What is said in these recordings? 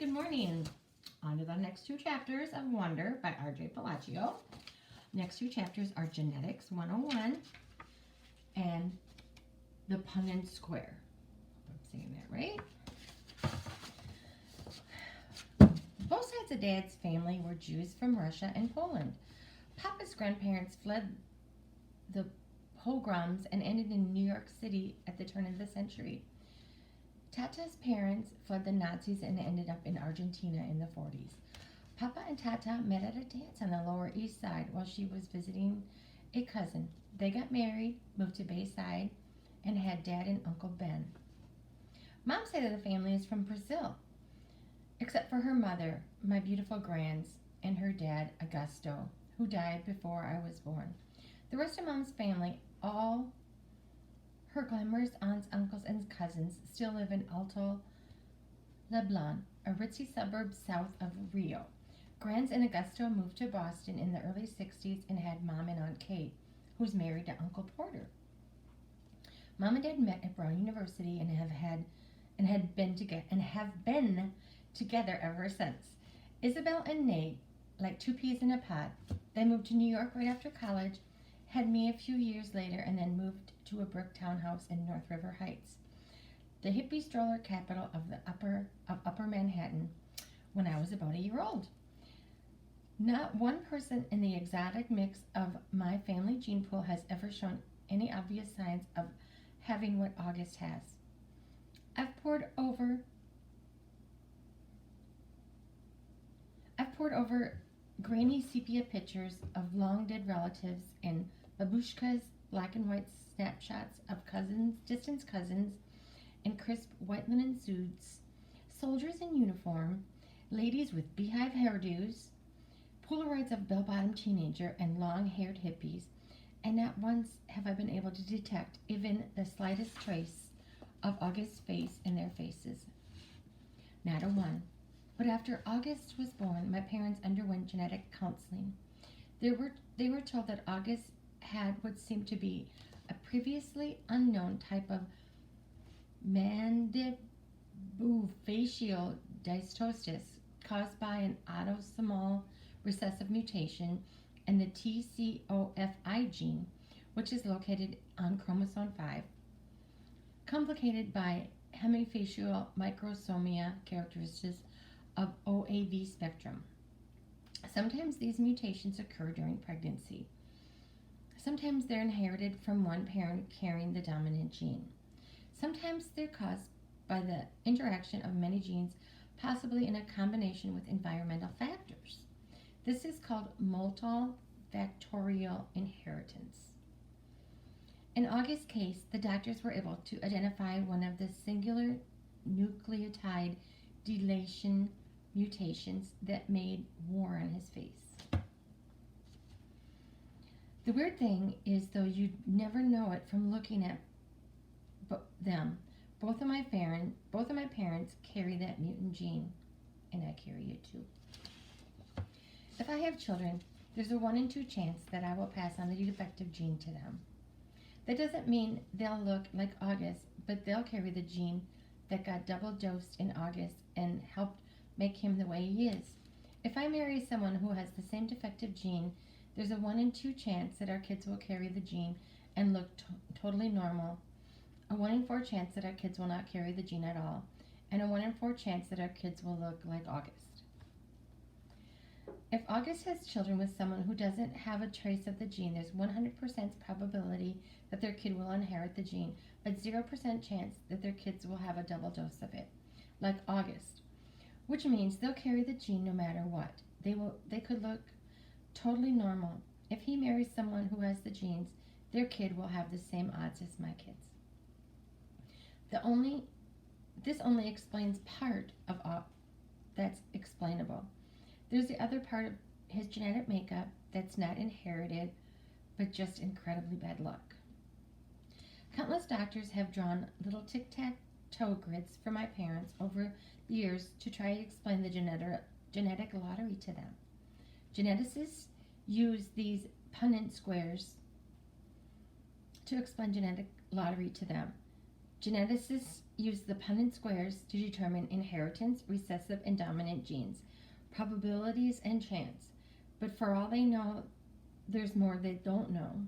good morning. On to the next two chapters of Wonder by R.J. Palacio. Next two chapters are Genetics 101 and The Punnett Square. I'm saying that right. Both sides of Dad's family were Jews from Russia and Poland. Papa's grandparents fled the pogroms and ended in New York City at the turn of the century. Tata's parents fled the Nazis and ended up in Argentina in the 40s. Papa and Tata met at a dance on the Lower East Side while she was visiting a cousin. They got married, moved to Bayside, and had Dad and Uncle Ben. Mom's side of the family is from Brazil, except for her mother, my beautiful grands, and her dad, Augusto, who died before I was born. The rest of Mom's family, all her glamorous aunts, uncles, and cousins, still live in Alto Leblon, a ritzy suburb south of Rio. Grands and Augusto moved to Boston in the early 60s and had Mom and Aunt Kate, who's married to Uncle Porter. Mom and Dad met at Brown University and have been together ever since. Isabel and Nate, like two peas in a pod, they moved to New York right after college, had me a few years later, and then moved to a brick townhouse in North River Heights, the hippie stroller capital of Upper Manhattan, when I was about a year old. Not one person in the exotic mix of my family gene pool has ever shown any obvious signs of having what August has. I've poured over grainy sepia pictures of long dead relatives and babushkas, black and white snapshots of distant cousins, in crisp white linen suits, soldiers in uniform, ladies with beehive hairdos, Polaroids of bell-bottom teenager and long-haired hippies, and not once have I been able to detect even the slightest trace of August's face in their faces. Not a one. But after August was born, my parents underwent genetic counseling. They were told that August had what seemed to be a previously unknown type of mandibulofacial dysostosis caused by an autosomal recessive mutation in the TCOFI gene, which is located on chromosome 5, complicated by hemifacial microsomia characteristics of OAV spectrum. Sometimes these mutations occur during pregnancy. Sometimes they're inherited from one parent carrying the dominant gene. Sometimes they're caused by the interaction of many genes, possibly in a combination with environmental factors. This is called multifactorial inheritance. In August's case, the doctors were able to identify one of the singular nucleotide deletion mutations that made war on his face. The weird thing is, though, you'd never know it from looking at them. Both of my parents carry that mutant gene, and I carry it too. If I have children, there's a 1 in 2 chance that I will pass on the defective gene to them. That doesn't mean they'll look like August, but they'll carry the gene that got double dosed in August and helped make him the way he is. If I marry someone who has the same defective gene, there's a 1 in 2 chance that our kids will carry the gene and look totally normal, a 1 in 4 chance that our kids will not carry the gene at all, and a 1 in 4 chance that our kids will look like August. If August has children with someone who doesn't have a trace of the gene, there's 100% probability that their kid will inherit the gene, but 0% chance that their kids will have a double dose of it, like August, which means they'll carry the gene no matter what. They could look totally normal. If he marries someone who has the genes, their kid will have the same odds as my kids. This only explains part of that's explainable. There's the other part of his genetic makeup that's not inherited, but just incredibly bad luck. Countless doctors have drawn little tic-tac-toe grids for my parents over the years to try to explain the genetic lottery to them. Geneticists use these Punnett squares to explain genetic lottery to them. Geneticists use the Punnett squares to determine inheritance, recessive and dominant genes, probabilities, and chance. But for all they know, there's more they don't know.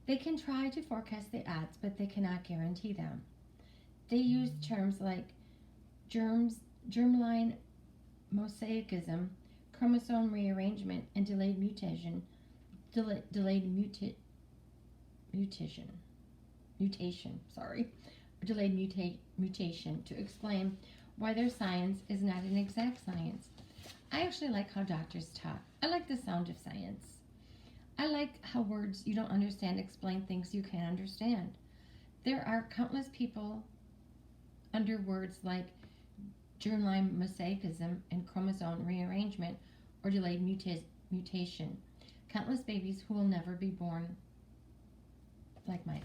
They can try to forecast the odds, but they cannot guarantee them. They use terms like germline mosaicism, chromosome rearrangement, and delayed mutation, mutation to explain why their science is not an exact science. I actually like how doctors talk. I like the sound of science. I like how words you don't understand explain things you can't understand. There are countless people under words like germline mosaicism and chromosome rearrangement or delayed mutation. Countless babies who will never be born like mine.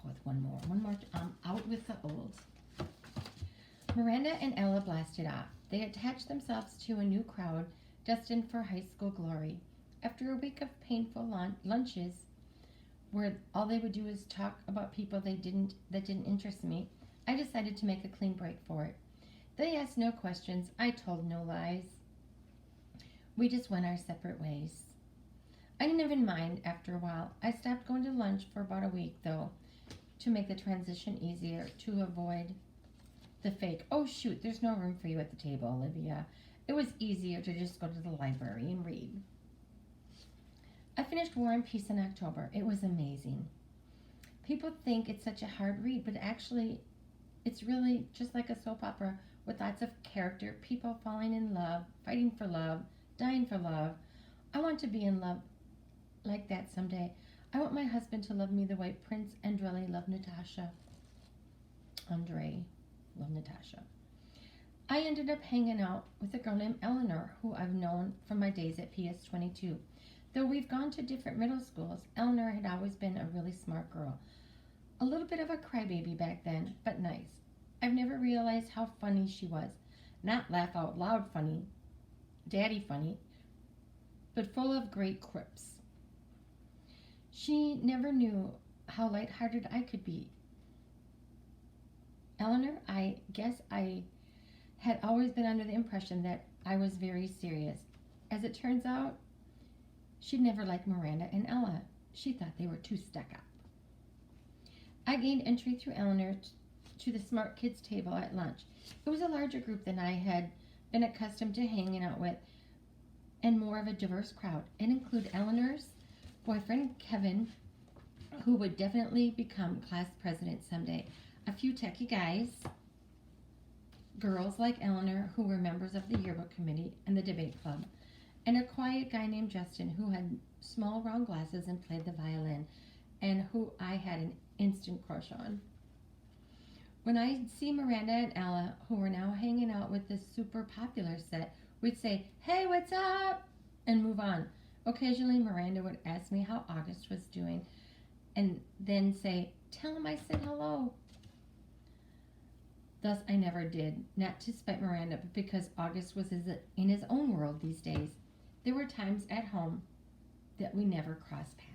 With one more. Out with the old. Miranda and Ella blasted off. They attached themselves to a new crowd destined for high school glory. After a week of painful lunches, where all they would do is talk about people that didn't interest me, I decided to make a clean break for it. They asked no questions. I told no lies. We just went our separate ways. I didn't even mind after a while. I stopped going to lunch for about a week, though, to make the transition easier, to avoid the fake, oh shoot, there's no room for you at the table, Olivia. It was easier to just go to the library and read. I finished War and Peace in October. It was amazing. People think it's such a hard read, but actually, it's really just like a soap opera with lots of character, people falling in love, fighting for love, dying for love. I want to be in love like that someday. I want my husband to love me the way Prince Andrei loved Natasha. I ended up hanging out with a girl named Eleanor, who I've known from my days at PS22. Though we've gone to different middle schools, Eleanor had always been a really smart girl. A little bit of a crybaby back then, but nice. I've never realized how funny she was. Not laugh out loud funny, daddy funny, but full of great quips. She never knew how lighthearted I could be. Eleanor, I guess I had always been under the impression that I was very serious. As it turns out, she'd never liked Miranda and Ella. She thought they were too stuck up. I gained entry through Eleanor to the smart kids table at lunch. It was a larger group than I had been accustomed to hanging out with, and more of a diverse crowd. It included Eleanor's boyfriend, Kevin, who would definitely become class president someday, a few techie guys, girls like Eleanor who were members of the yearbook committee and the debate club, and a quiet guy named Justin who had small round glasses and played the violin, and who I had an instant crush on. When I'd see Miranda and Ella, who were now hanging out with this super popular set, we'd say, "Hey, what's up?" and move on. Occasionally, Miranda would ask me how August was doing, and then say, "Tell him I said hello." Thus, I never did, not to spite Miranda, but because August was in his own world these days. There were times at home that we never crossed paths.